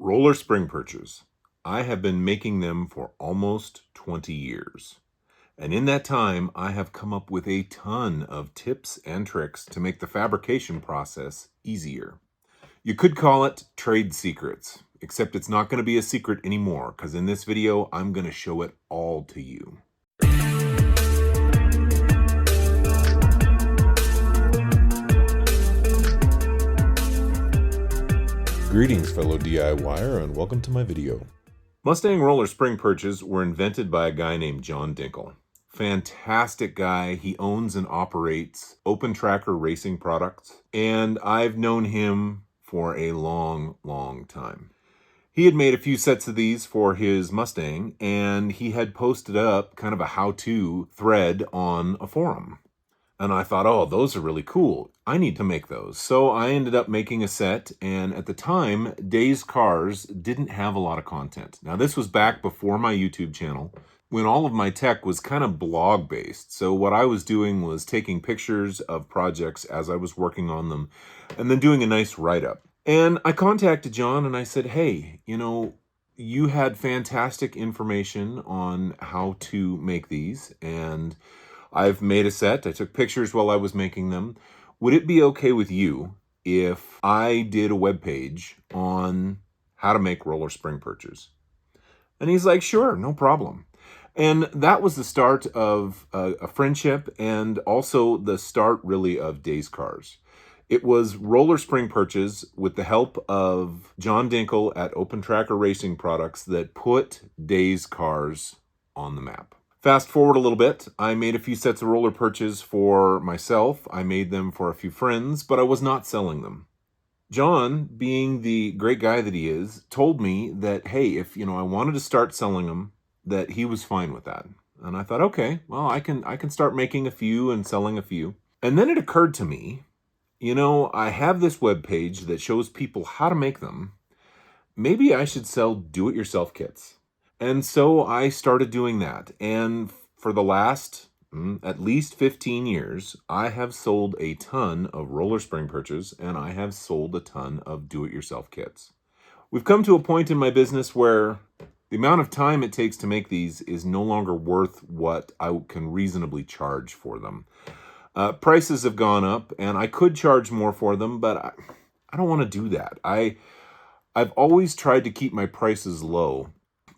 Roller spring perches. I have been making them for almost 20 years. And in that time, I have come up with a ton of tips and tricks to make the fabrication process easier. You could call it trade secrets, except it's not going to be a secret anymore, because in this video, I'm going to show it all to you. Greetings, fellow DIYer, and welcome to my video. Mustang roller spring perches were invented by a guy named John Dinkle. Fantastic guy. He owns and operates Open Tracker Racing products, and I've known him for a long time. He had made a few sets of these for his Mustang, and he had posted up kind of a how-to thread on a forum. And I thought, oh, those are really cool. I need to make those. So I ended up making a set, and at the time, Days Cars didn't have a lot of content. Now, this was back before my YouTube channel, when all of my tech was kind of blog-based. So what I was doing was taking pictures of projects as I was working on them, and then doing a nice write-up. And I contacted John, and I said, hey, you had fantastic information on how to make these, and I've made a set. I took pictures while I was making them. Would it be okay with you if I did a web page on how to make roller spring perches? And he's like, sure, no problem. And that was the start of a friendship, and also the start really of Days Cars. It was roller spring perches with the help of John Dinkle at Open Tracker Racing Products that put Days Cars on the map. Fast forward a little bit, I made a few sets of roller perches for myself. I made them for a few friends, but I was not selling them. John, being the great guy that he is, told me that, hey, if I wanted to start selling them, that he was fine with that. And I thought, okay, well, I can start making a few and selling a few. And then it occurred to me, I have this web page that shows people how to make them. Maybe I should sell do-it-yourself kits. And so I started doing that. And for the last at least 15 years, I have sold a ton of roller spring perches, and I have sold a ton of do-it-yourself kits. We've come to a point in my business where the amount of time it takes to make these is no longer worth what I can reasonably charge for them. Prices have gone up, and I could charge more for them, but I don't want to do that. I've always tried to keep my prices low,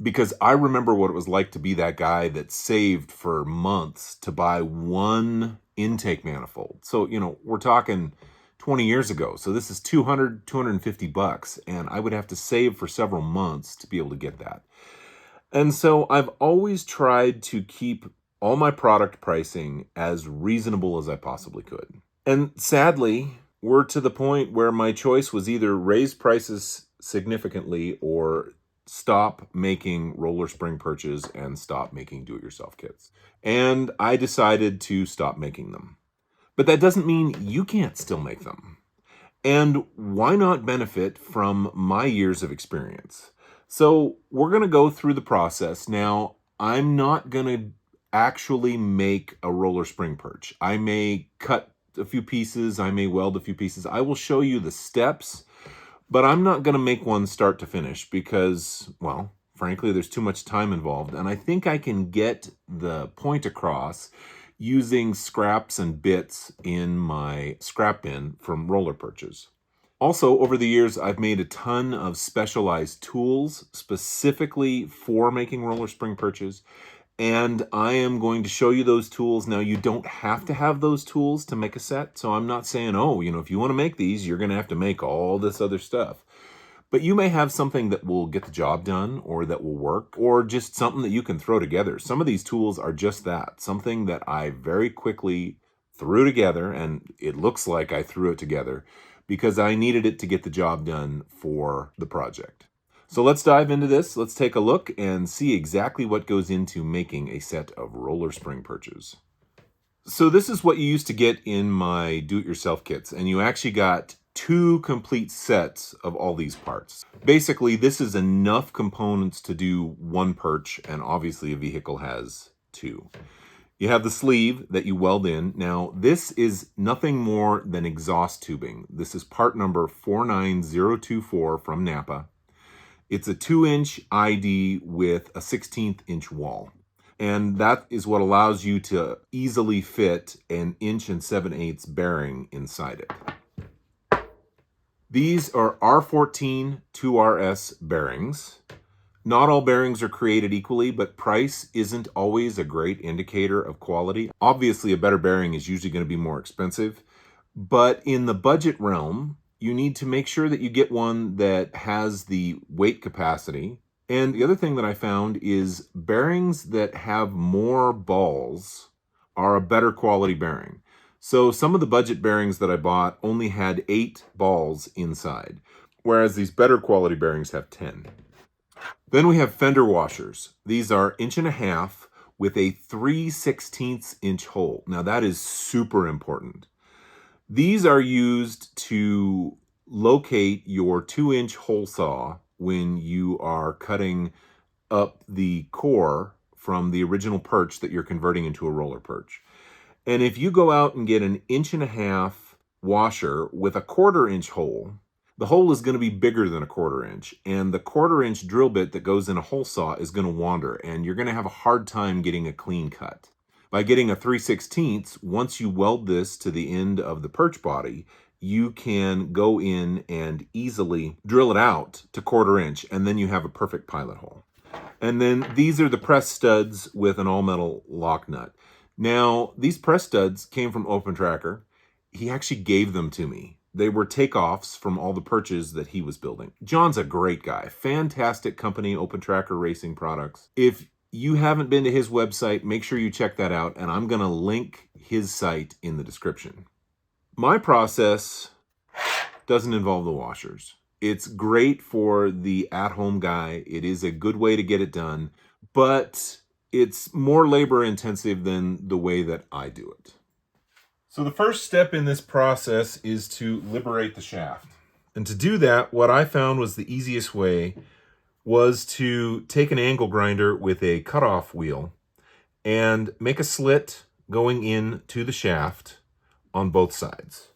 because I remember what it was like to be that guy that saved for months to buy one intake manifold. So, we're talking 20 years ago. So this is $250, and I would have to save for several months to be able to get that. And so I've always tried to keep all my product pricing as reasonable as I possibly could. And sadly, we're to the point where my choice was either raise prices significantly or stop making roller spring perches and stop making do-it-yourself kits. And I decided to stop making them. But that doesn't mean you can't still make them. And why not benefit from my years of experience? So we're going to go through the process. Now, I'm not going to actually make a roller spring perch. I may cut a few pieces. I may weld a few pieces. I will show you the steps. But I'm not going to make one start to finish because, well, frankly, there's too much time involved. And I think I can get the point across using scraps and bits in my scrap bin from roller perches. Also, over the years, I've made a ton of specialized tools specifically for making roller spring perches. And I am going to show you those tools. Now, you don't have to have those tools to make a set. So I'm not saying, if you want to make these, you're going to have to make all this other stuff. But you may have something that will get the job done or that will work, or just something that you can throw together. Some of these tools are just that, something that I very quickly threw together, and it looks like I threw it together because I needed it to get the job done for the project. So let's dive into this. Let's take a look and see exactly what goes into making a set of roller spring perches. So this is what you used to get in my do-it-yourself kits, and you actually got 2 complete sets of all these parts. Basically, this is enough components to do 1 perch, and obviously a vehicle has 2. You have the sleeve that you weld in. Now, this is nothing more than exhaust tubing. This is part number 49024 from Napa. It's a 2-inch ID with a 1/16 inch wall. And that is what allows you to easily fit an 1 7/8 bearing inside it. These are R14 2RS bearings. Not all bearings are created equally, but price isn't always a great indicator of quality. Obviously, a better bearing is usually going to be more expensive, but in the budget realm, you need to make sure that you get one that has the weight capacity. And the other thing that I found is bearings that have more balls are a better quality bearing. So some of the budget bearings that I bought only had 8 balls inside, whereas these better quality bearings have 10. Then we have fender washers. These are 1.5 inch with a 3/16 inch hole. Now that is super important. These are used to locate your 2-inch hole saw when you are cutting up the core from the original perch that you're converting into a roller perch. And if you go out and get an 1.5 inch washer with a 1/4 inch hole, the hole is going to be bigger than a 1/4 inch, and the 1/4 inch drill bit that goes in a hole saw is going to wander, and you're going to have a hard time getting a clean cut. By getting a 3/16, once you weld this to the end of the perch body, you can go in and easily drill it out to 1/4 inch, and then you have a perfect pilot hole. And then these are the press studs with an all-metal lock nut. Now, these press studs came from Open Tracker. He actually gave them to me. They were takeoffs from all the Perches that he was building. John's a great guy. Fantastic company, Open Tracker Racing Products. If you haven't been to his website, make sure you check that out, and I'm going to link his site in the description. My process doesn't involve the washers. It's great for the at-home guy. It is a good way to get it done, but it's more labor intensive than the way that I do it. So the first step in this process is to liberate the shaft. And to do that, what I found was the easiest way was to take an angle grinder with a cutoff wheel and make a slit going in to the shaft on both sides.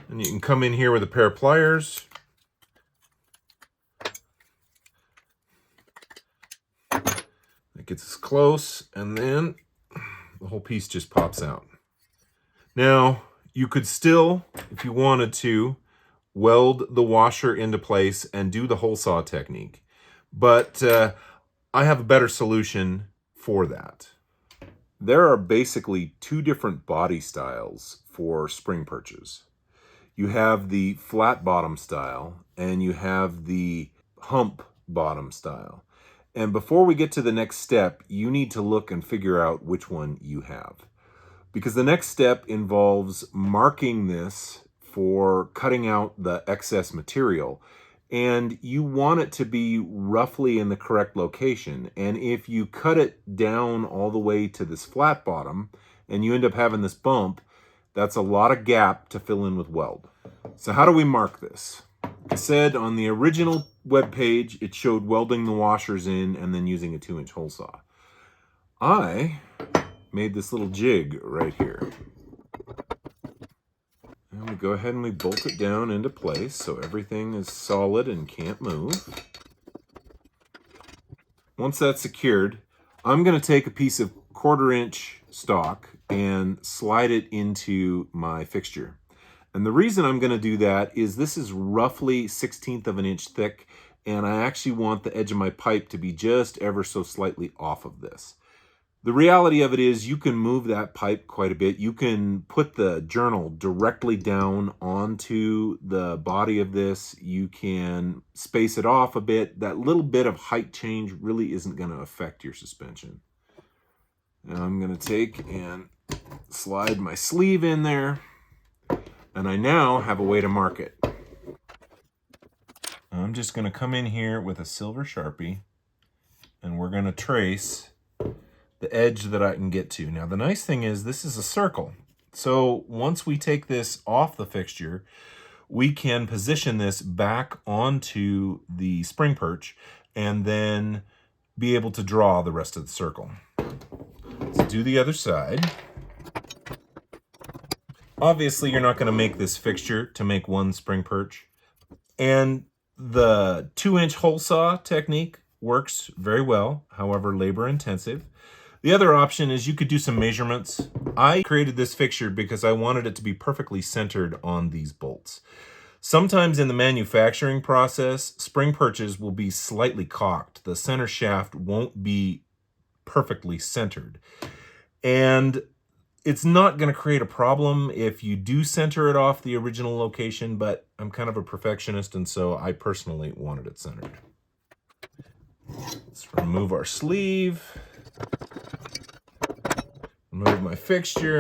And you can come in here with a pair of pliers. It gets us close, and then the whole piece just pops out. Now, you could still, if you wanted to, weld the washer into place and do the hole saw technique. But I have a better solution for that. There are basically 2 different body styles for spring perches. You have the flat bottom style and you have the hump bottom style. And before we get to the next step, you need to look and figure out which one you have. Because the next step involves marking this for cutting out the excess material. And you want it to be roughly in the correct location. And if you cut it down all the way to this flat bottom and you end up having this bump, that's a lot of gap to fill in with weld. So how do we mark this? Like I said, on the original web page, it showed welding the washers in and then using a 2-inch hole saw. I made this little jig right here. And we go ahead and we bolt it down into place so everything is solid and can't move. Once that's secured, I'm going to take a piece of 1/4 inch stock and slide it into my fixture. And the reason I'm going to do that is this is roughly 1/16 of an inch thick, and I actually want the edge of my pipe to be just ever so slightly off of this. The reality of it is you can move that pipe quite a bit. You can put the journal directly down onto the body of this. You can space it off a bit. That little bit of height change really isn't going to affect your suspension. Now I'm going to take and slide my sleeve in there, and I now have a way to mark it. I'm just going to come in here with a silver Sharpie, and we're going to trace the edge that I can get to. Now, the nice thing is this is a circle. So once we take this off the fixture, we can position this back onto the spring perch and then be able to draw the rest of the circle. Let's do the other side. Obviously, you're not going to make this fixture to make one spring perch. And The 2-inch hole saw technique works very well, however labor intensive. The other option is you could do some measurements. I created this fixture because I wanted it to be perfectly centered on these bolts. Sometimes in the manufacturing process, spring perches will be slightly cocked. The center shaft won't be perfectly centered. And it's not going to create a problem if you do center it off the original location, but I'm kind of a perfectionist, and so I personally wanted it centered. Let's remove our sleeve. Remove my fixture.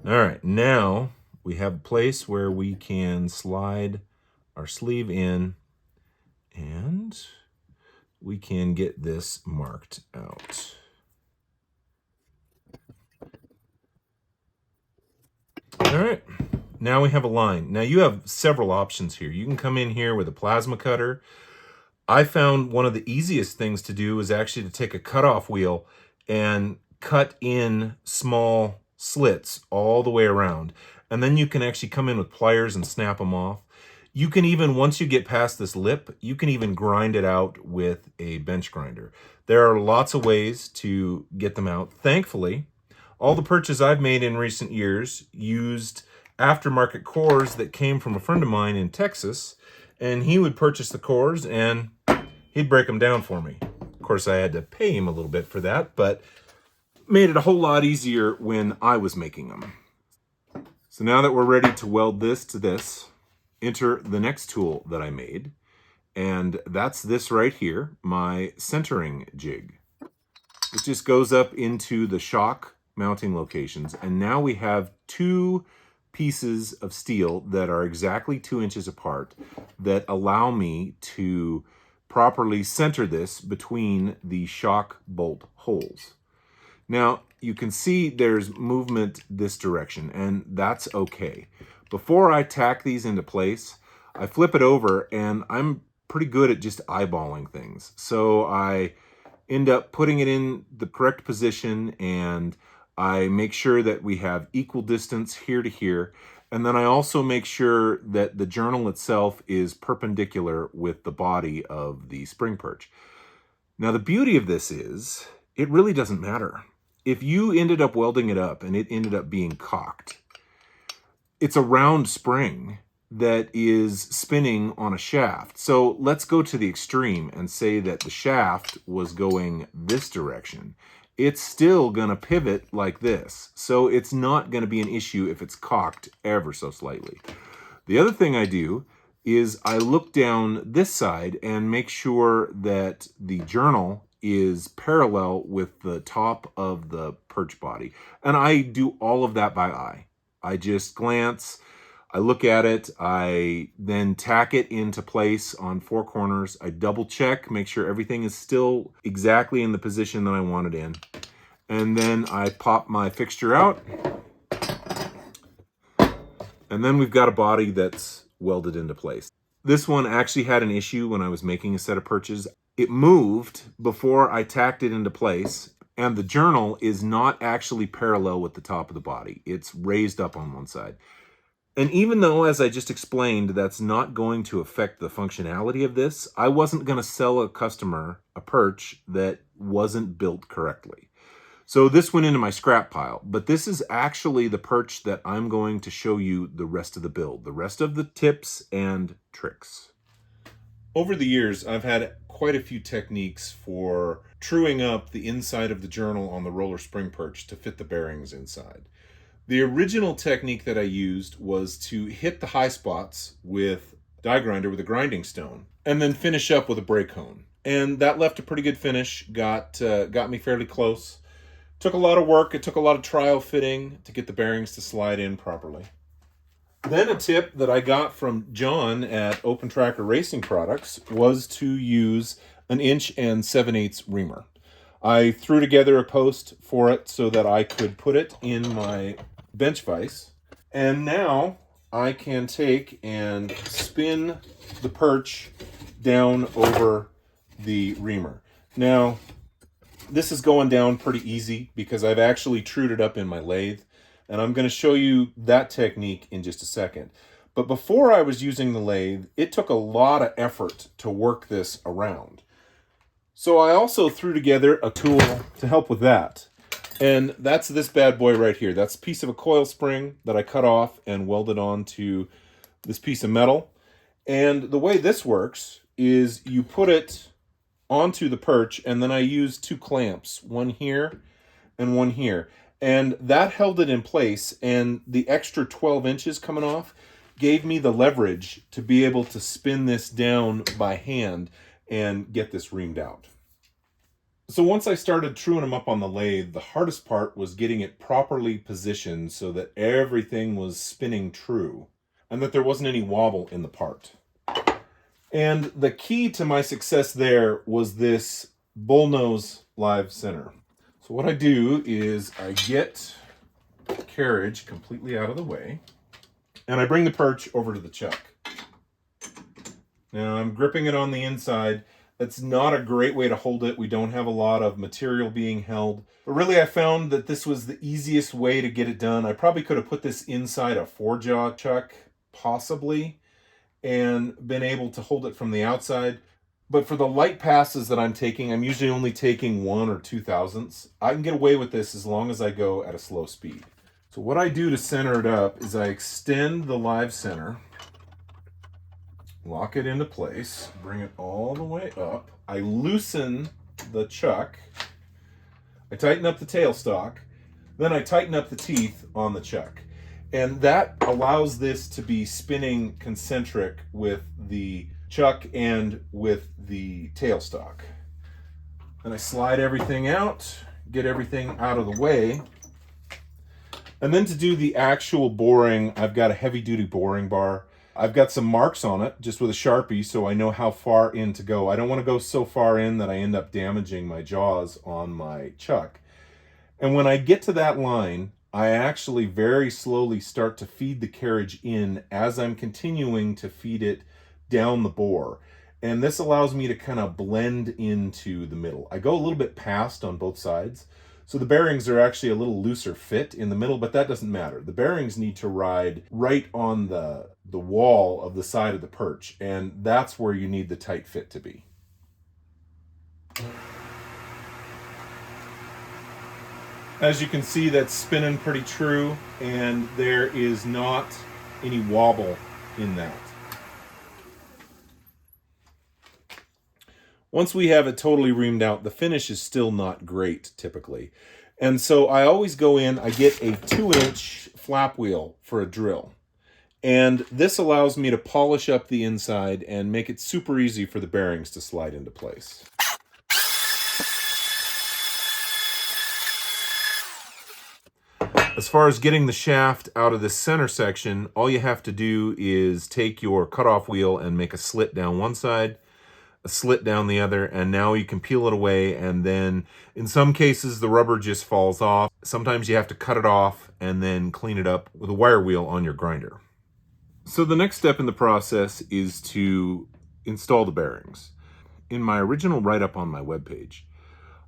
All right, now we have a place where we can slide our sleeve in, and we can get this marked out. All right, now we have a line. Now you have several options here. You can come in here with a plasma cutter. I found one of the easiest things to do is actually to take a cutoff wheel and cut in small slits all the way around. And then you can actually come in with pliers and snap them off. You can even, once you get past this lip, you can even grind it out with a bench grinder. There are lots of ways to get them out. Thankfully, all the Perches I've made in recent years used aftermarket cores that came from a friend of mine in Texas, and he would purchase the cores and he'd break them down for me. Of course, I had to pay him a little bit for that, but made it a whole lot easier when I was making them. So now that we're ready to weld this to this, enter the next tool that I made, and that's this right here, my centering jig. It just goes up into the shock mounting locations, and now we have two pieces of steel that are exactly 2 inches apart that allow me to properly center this between the shock bolt holes. Now you can see there's movement this direction, and that's okay. Before I tack these into place, I flip it over, and I'm pretty good at just eyeballing things. So I end up putting it in the correct position, and I make sure that we have equal distance here to here. And then I also make sure that the journal itself is perpendicular with the body of the spring perch. Now the beauty of this is, it really doesn't matter. If you ended up welding it up and it ended up being cocked, it's a round spring that is spinning on a shaft. So let's go to the extreme and say that the shaft was going this direction. It's still going to pivot like this. So it's not going to be an issue if it's cocked ever so slightly. The other thing I do is I look down this side and make sure that the journal is parallel with the top of the perch body. And I do all of that by eye. I just glance, I look at it, I then tack it into place on 4 corners. I double check, make sure everything is still exactly in the position that I want it in. And then I pop my fixture out. And then we've got a body that's welded into place. This one actually had an issue when I was making a set of perches. It moved before I tacked it into place, and the journal is not actually parallel with the top of the body. It's raised up on one side. And even though, as I just explained, that's not going to affect the functionality of this, I wasn't going to sell a customer a perch that wasn't built correctly. So this went into my scrap pile, but this is actually the perch that I'm going to show you the rest of the build, the rest of the tips and tricks. Over the years, I've had quite a few techniques for truing up the inside of the journal on the roller spring perch to fit the bearings inside. The original technique that I used was to hit the high spots with die grinder with a grinding stone and then finish up with a brake hone. And that left a pretty good finish, got me fairly close. Took a lot of work, it took a lot of trial fitting to get the bearings to slide in properly. Then a tip that I got from John at Open Tracker Racing Products was to use an 1 7/8" reamer. I threw together a post for it so that I could put it in my bench vise. And now I can take and spin the perch down over the reamer. Now, this is going down pretty easy because I've actually trued it up in my lathe, and I'm going to show you that technique in just a second. But before I was using the lathe, it took a lot of effort to work this around. So I also threw together a tool to help with that. And that's this bad boy right here. That's a piece of a coil spring that I cut off and welded onto this piece of metal. And the way this works is you put it onto the perch, and then I use two clamps, one here and one here. And that held it in place, and the extra 12 inches coming off gave me the leverage to be able to spin this down by hand and get this reamed out. So once I started truing them up on the lathe, the hardest part was getting it properly positioned so that everything was spinning true and that there wasn't any wobble in the part. And the key to my success there was this bullnose live center. So what I do is I get the carriage completely out of the way, and I bring the perch over to the chuck. Now I'm gripping it on the inside. That's not a great way to hold it. We don't have a lot of material being held. But really, I found that this was the easiest way to get it done. I probably could have put this inside a 4-jaw chuck, possibly, and been able to hold it from the outside. But for the light passes that I'm taking, I'm usually only taking 1 or 2 thousandths. I can get away with this as long as I go at a slow speed. So what I do to center it up is I extend the live center, lock it into place, bring it all the way up. I loosen the chuck. I tighten up the tailstock. Then I tighten up the teeth on the chuck. And that allows this to be spinning concentric with the chuck and with the tailstock. Then I slide everything out, get everything out of the way. And then to do the actual boring, I've got a heavy-duty boring bar. I've got some marks on it just with a Sharpie so I know how far in to go. I don't want to go so far in that I end up damaging my jaws on my chuck. And when I get to that line, I actually very slowly start to feed the carriage in as I'm continuing to feed it down the bore. And this allows me to kind of blend into the middle. I go a little bit past on both sides. So the bearings are actually a little looser fit in the middle, but that doesn't matter. The bearings need to ride right on the wall of the side of the perch, and that's where you need the tight fit to be. As you can see, that's spinning pretty true, and there is not any wobble in that. Once we have it totally reamed out, the finish is still not great typically. And so I always go in, I get a 2-inch flap wheel for a drill. And this allows me to polish up the inside and make it super easy for the bearings to slide into place. As far as getting the shaft out of this center section, all you have to do is take your cutoff wheel and make a slit down one side, a slit down the other, and now you can peel it away, and then in some cases the rubber just falls off. Sometimes you have to cut it off and then clean it up with a wire wheel on your grinder. So the next step in the process is to install the bearings. In my original write-up on my webpage,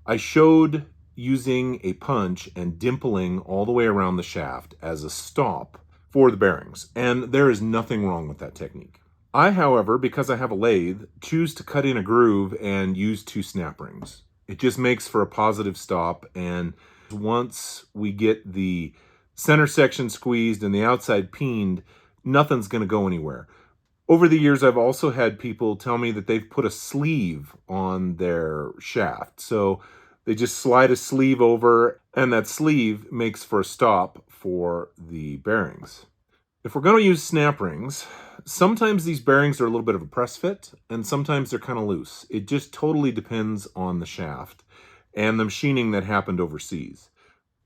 I showed using a punch and dimpling all the way around the shaft as a stop for the bearings, and there is nothing wrong with that technique. I, however, because I have a lathe, choose to cut in a groove and use 2 snap rings. It just makes for a positive stop, and once we get the center section squeezed and the outside peened, nothing's going to go anywhere. Over the years, I've also had people tell me that they've put a sleeve on their shaft. So they just slide a sleeve over, and that sleeve makes for a stop for the bearings. If we're going to use snap rings, sometimes these bearings are a little bit of a press fit, and sometimes they're kind of loose. It just totally depends on the shaft and the machining that happened overseas.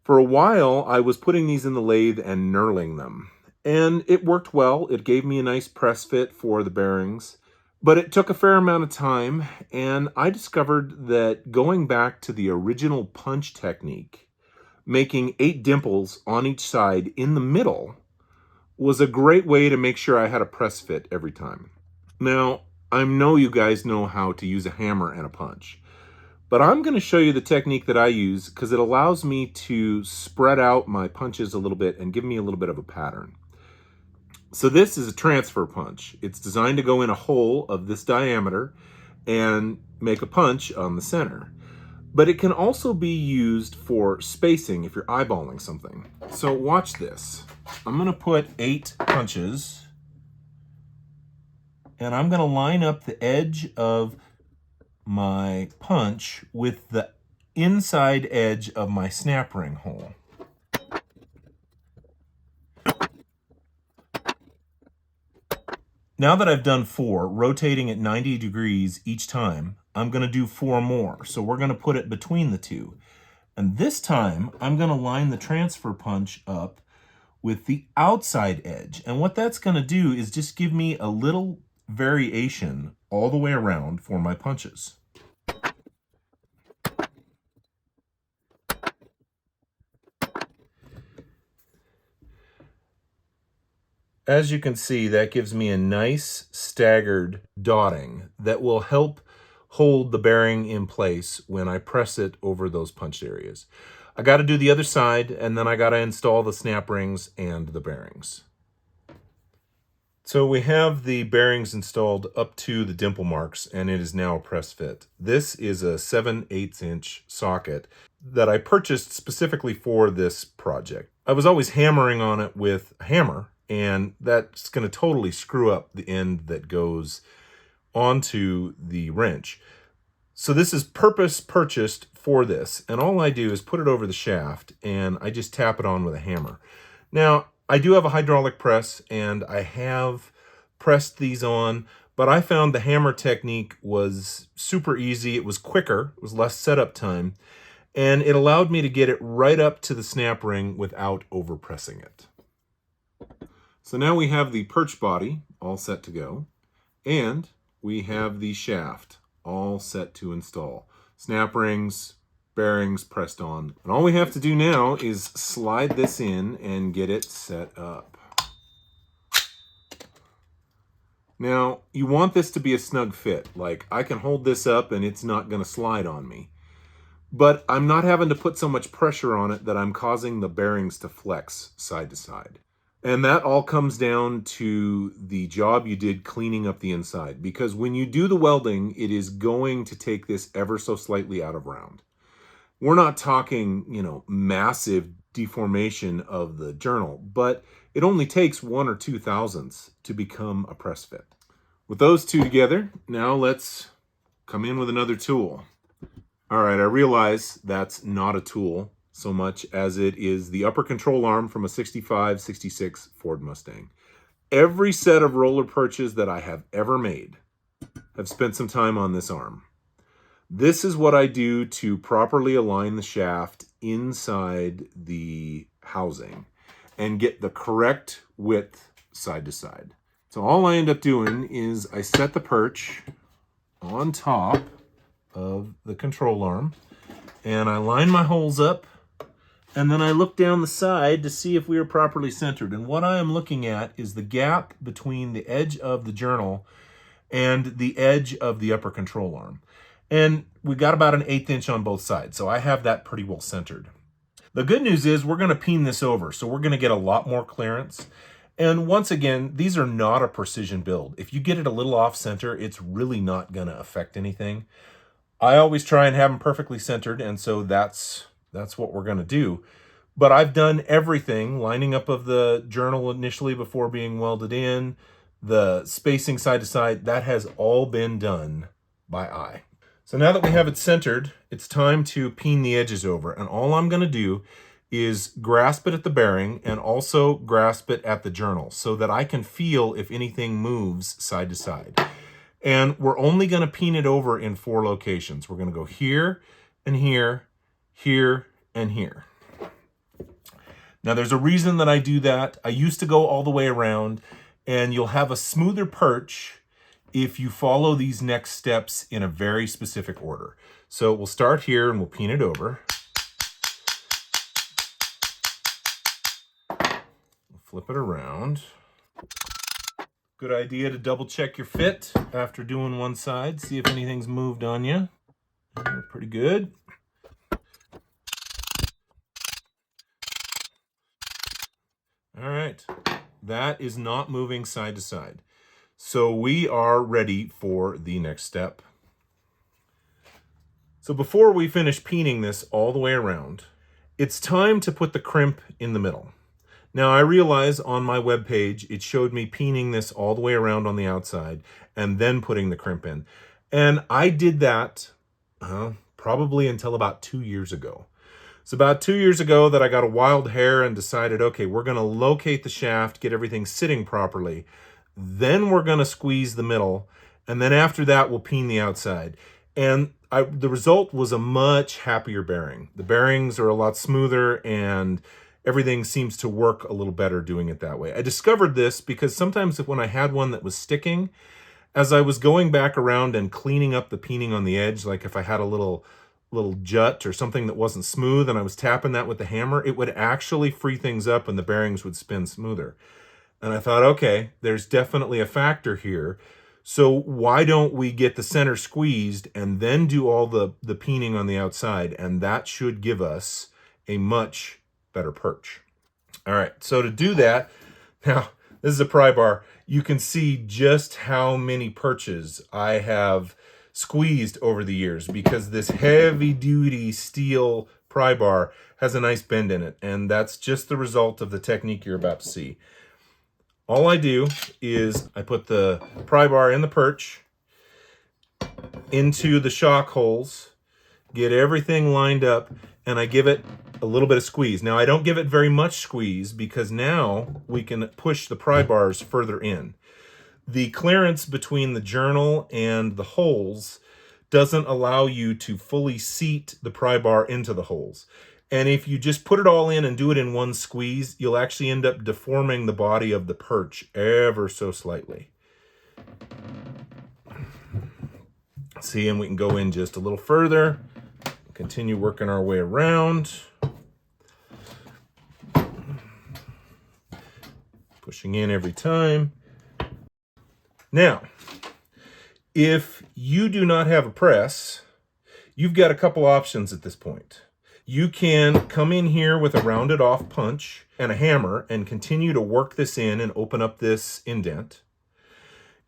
For a while, I was putting these in the lathe and knurling them, and it worked well. It gave me a nice press fit for the bearings, but it took a fair amount of time, and I discovered that going back to the original punch technique, making 8 dimples on each side in the middle, was a great way to make sure I had a press fit every time. Now, I know you guys know how to use a hammer and a punch, but I'm going to show you the technique that I use because it allows me to spread out my punches a little bit and give me a little bit of a pattern. So this is a transfer punch. It's designed to go in a hole of this diameter and make a punch on the center. But it can also be used for spacing if you're eyeballing something. So watch this. I'm going to put 8 punches, and I'm going to line up the edge of my punch with the inside edge of my snap ring hole. Now that I've done 4, rotating at 90 degrees each time, I'm going to do 4 more. So we're going to put it between the two. And this time, I'm going to line the transfer punch up with the outside edge. And what that's going to do is just give me a little variation all the way around for my punches. As you can see, that gives me a nice staggered dotting that will help hold the bearing in place when I press it over those punched areas. I got to do the other side, and then I got to install the snap rings and the bearings. So we have the bearings installed up to the dimple marks, and it is now a press fit. This is a 7/8 inch socket that I purchased specifically for this project. I was always hammering on it with a hammer, and that's going to totally screw up the end that goes onto the wrench. So this is purchased for this, and all I do is put it over the shaft, and I just tap it on with a hammer. Now, I do have a hydraulic press, and I have pressed these on, but I found the hammer technique was super easy. It was quicker, it was less setup time, and it allowed me to get it right up to the snap ring without overpressing it. So now we have the perch body all set to go, and we have the shaft all set to install. Snap rings, bearings pressed on. And all we have to do now is slide this in and get it set up. Now, you want this to be a snug fit. Like, I can hold this up and it's not going to slide on me. But I'm not having to put so much pressure on it that I'm causing the bearings to flex side to side. And that all comes down to the job you did cleaning up the inside. Because when you do the welding, it is going to take this ever so slightly out of round. We're not talking, massive deformation of the journal, but it only takes 1 or 2 thousandths to become a press fit. With those two together, now let's come in with another tool. All right, I realize that's not a tool so much as it is the upper control arm from a 65, 66 Ford Mustang. Every set of roller perches that I have ever made have spent some time on this arm. This is what I do to properly align the shaft inside the housing and get the correct width side to side. So all I end up doing is I set the perch on top of the control arm, and I line my holes up, and then I look down the side to see if we are properly centered. And what I am looking at is the gap between the edge of the journal and the edge of the upper control arm. And we got about an 1/8 inch on both sides, so I have that pretty well centered. The good news is we're going to peen this over, so we're going to get a lot more clearance. And once again, these are not a precision build. If you get it a little off center, it's really not going to affect anything. I always try and have them perfectly centered, and so that's what we're going to do. But I've done everything, lining up of the journal initially before being welded in, the spacing side to side, that has all been done by eye. So now that we have it centered, it's time to peen the edges over. And all I'm going to do is grasp it at the bearing and also grasp it at the journal so that I can feel if anything moves side to side. And we're only going to peen it over in 4 locations. We're going to go here and here, here and here. Now there's a reason that I do that. I used to go all the way around, and you'll have a smoother perch if you follow these next steps in a very specific order. So we'll start here and we'll peen it over. Flip it around. Good idea to double check your fit after doing one side. See if anything's moved on you. Pretty good. All right. that is not moving side to side. So we are ready for the next step. So before we finish peening this all the way around, it's time to put the crimp in the middle. Now I realize on my webpage it showed me peening this all the way around on the outside and then putting the crimp in. And I did that probably until about 2 years ago. It's about 2 years ago that I got a wild hair and decided, okay, we're going to locate the shaft, get everything sitting properly. Then we're going to squeeze the middle. And then after that, we'll peen the outside. And the result was a much happier bearing. The bearings are a lot smoother and everything seems to work a little better doing it that way. I discovered this because sometimes when I had one that was sticking, as I was going back around and cleaning up the peening on the edge, like if I had a little jut or something that wasn't smooth and I was tapping that with the hammer, it would actually free things up and the bearings would spin smoother. And I thought, okay, there's definitely a factor here. So why don't we get the center squeezed and then do all the peening on the outside? And that should give us a much better perch. All right, so to do that, now this is a pry bar. You can see just how many perches I have squeezed over the years because this heavy duty steel pry bar has a nice bend in it, and that's just the result of the technique you're about to see. All I do is I put the pry bar in the perch into the shock holes, get everything lined up, and I give it a little bit of squeeze. Now I don't give it very much squeeze because now we can push the pry bars further in. The clearance between the journal and the holes doesn't allow you to fully seat the pry bar into the holes. And if you just put it all in and do it in one squeeze, you'll actually end up deforming the body of the perch ever so slightly. See, and we can go in just a little further, continue working our way around. Pushing in every time. Now, if you do not have a press, you've got a couple options at this point. You can come in here with a rounded off punch and a hammer and continue to work this in and open up this indent.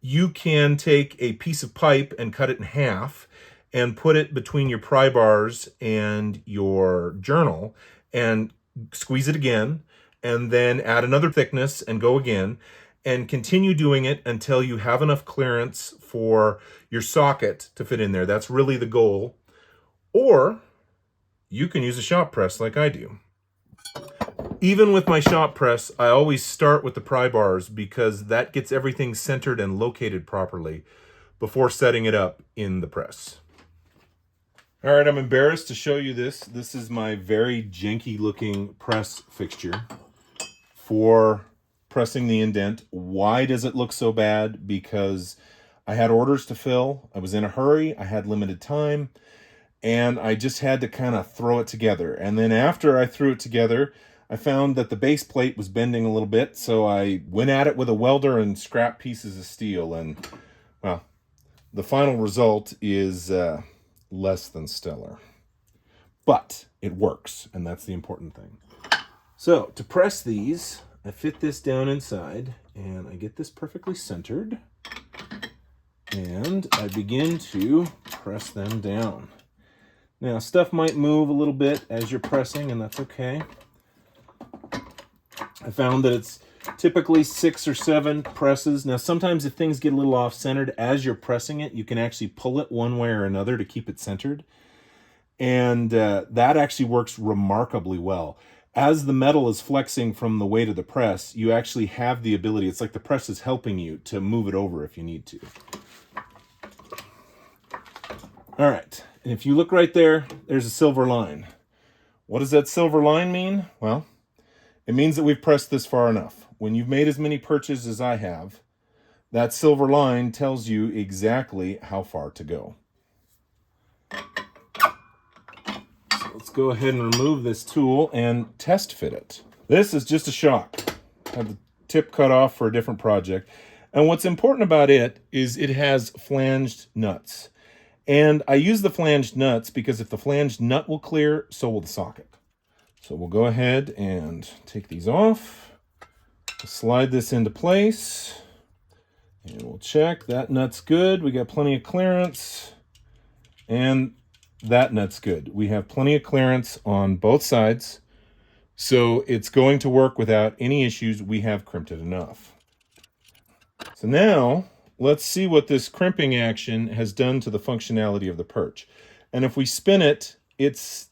You can take a piece of pipe and cut it in half and put it between your pry bars and your journal and squeeze it again, and then add another thickness and go again, and continue doing it until you have enough clearance for your socket to fit in there. That's really the goal. Or you can use a shop press like I do. Even with my shop press, I always start with the pry bars because that gets everything centered and located properly before setting it up in the press. All right, I'm embarrassed to show you this. This is my very janky looking press fixture for pressing the indent. Why does it look so bad? Because I had orders to fill. I was in a hurry. I had limited time. And I just had to kind of throw it together. And then after I threw it together, I found that the base plate was bending a little bit. So I went at it with a welder and scrapped pieces of steel. And, well, the final result is less than stellar. But it works, and that's the important thing. So to press these, I fit this down inside, and I get this perfectly centered. And I begin to press them down. Now, stuff might move a little bit as you're pressing, and that's okay. I found that it's typically 6 or 7 presses. Now, sometimes if things get a little off-centered as you're pressing it, you can actually pull it one way or another to keep it centered. And that actually works remarkably well. As the metal is flexing from the weight of the press, you actually have the ability, it's like the press is helping you to move it over if you need to. All right. And if you look right there, there's a silver line. What does that silver line mean? Well, it means that we've pressed this far enough. When you've made as many perches as I have, that silver line tells you exactly how far to go. So let's go ahead and remove this tool and test fit it. This is just a shock. I have the tip cut off for a different project. And what's important about it is it has flanged nuts. And I use the flanged nuts because if the flanged nut will clear, so will the socket. So we'll go ahead and take these off. Slide this into place. And we'll check. That nut's good. We got plenty of clearance. And that nut's good. We have plenty of clearance on both sides. So it's going to work without any issues. We have crimped it enough. So now let's see what this crimping action has done to the functionality of the perch. And if we spin it,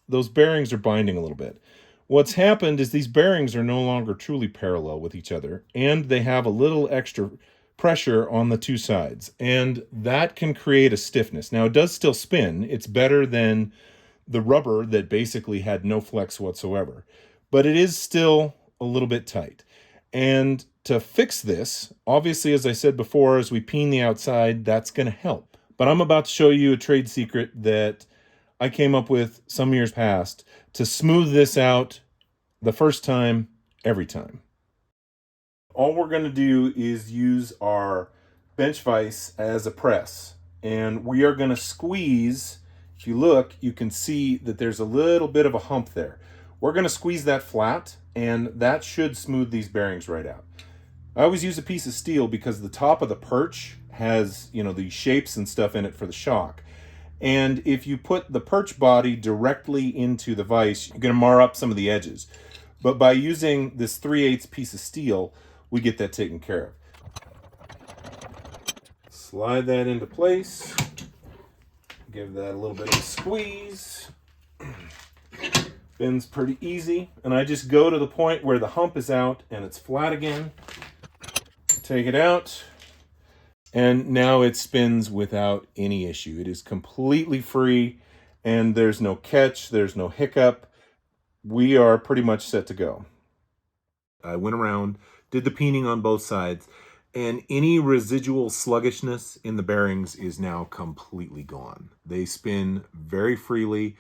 those bearings are binding a little bit. What's happened is these bearings are no longer truly parallel with each other, and they have a little extra pressure on the two sides, and that can create a stiffness. Now, it does still spin. It's better than the rubber that basically had no flex whatsoever, but it is still a little bit tight. And to fix this, obviously, as I said before, as we peen the outside, that's going to help. But I'm about to show you a trade secret that I came up with some years past to smooth this out the first time, every time. All we're going to do is use our bench vise as a press, and we are going to squeeze. If you look, you can see that there's a little bit of a hump there. We're going to squeeze that flat, and that should smooth these bearings right out. I always use a piece of steel because the top of the perch has, these shapes and stuff in it for the shock. And if you put the perch body directly into the vise, you're going to mar up some of the edges. But by using this 3/8 piece of steel, we get that taken care of. Slide that into place. Give that a little bit of a squeeze. Spins pretty easy. And I just go to the point where the hump is out and it's flat again. Take it out. And now it spins without any issue. It is completely free, and there's no catch, there's no hiccup. We are pretty much set to go. I went around, did the peening on both sides, and any residual sluggishness in the bearings is now completely gone. They spin very freely.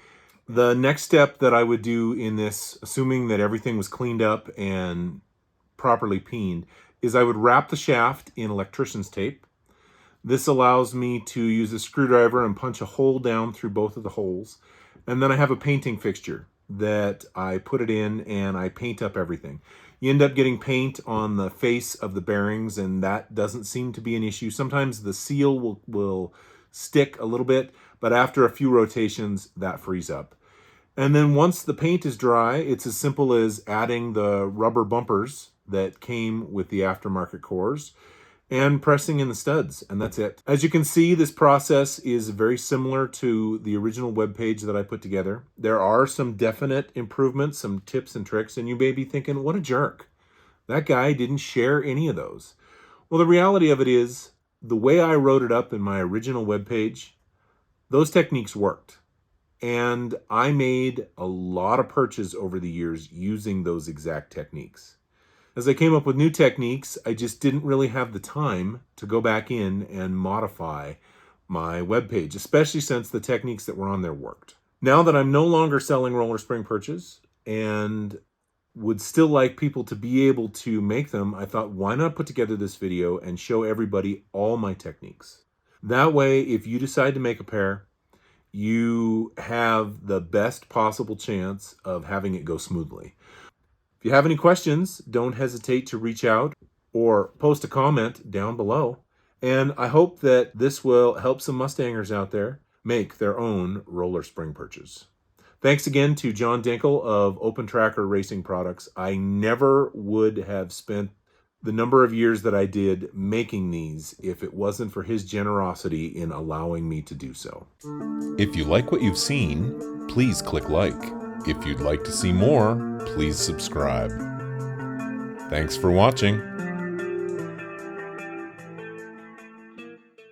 The next step that I would do in this, assuming that everything was cleaned up and properly peened, is I would wrap the shaft in electrician's tape. This allows me to use a screwdriver and punch a hole down through both of the holes. And then I have a painting fixture that I put it in and I paint up everything. You end up getting paint on the face of the bearings, and that doesn't seem to be an issue. Sometimes the seal will stick a little bit, but after a few rotations, that frees up. And then once the paint is dry, it's as simple as adding the rubber bumpers that came with the aftermarket cores and pressing in the studs, and that's it. As you can see, this process is very similar to the original web page that I put together. There are some definite improvements, some tips and tricks, and you may be thinking, what a jerk. That guy didn't share any of those. Well, the reality of it is, the way I wrote it up in my original web page, those techniques worked. And I made a lot of perches over the years using those exact techniques. As I came up with new techniques, I just didn't really have the time to go back in and modify my webpage, especially since the techniques that were on there worked. Now that I'm no longer selling roller spring perches and would still like people to be able to make them, I thought, why not put together this video and show everybody all my techniques? That way, if you decide to make a pair, you have the best possible chance of having it go smoothly. If you have any questions, don't hesitate to reach out or post a comment down below. And I hope that this will help some Mustangers out there make their own roller spring perches. Thanks again to John Dinkle of Open Tracker Racing Products. I never would have spent the number of years that I did making these if it wasn't for his generosity in allowing me to do so. If you like what you've seen, please click like. If you'd like to see more, please subscribe. Thanks for watching.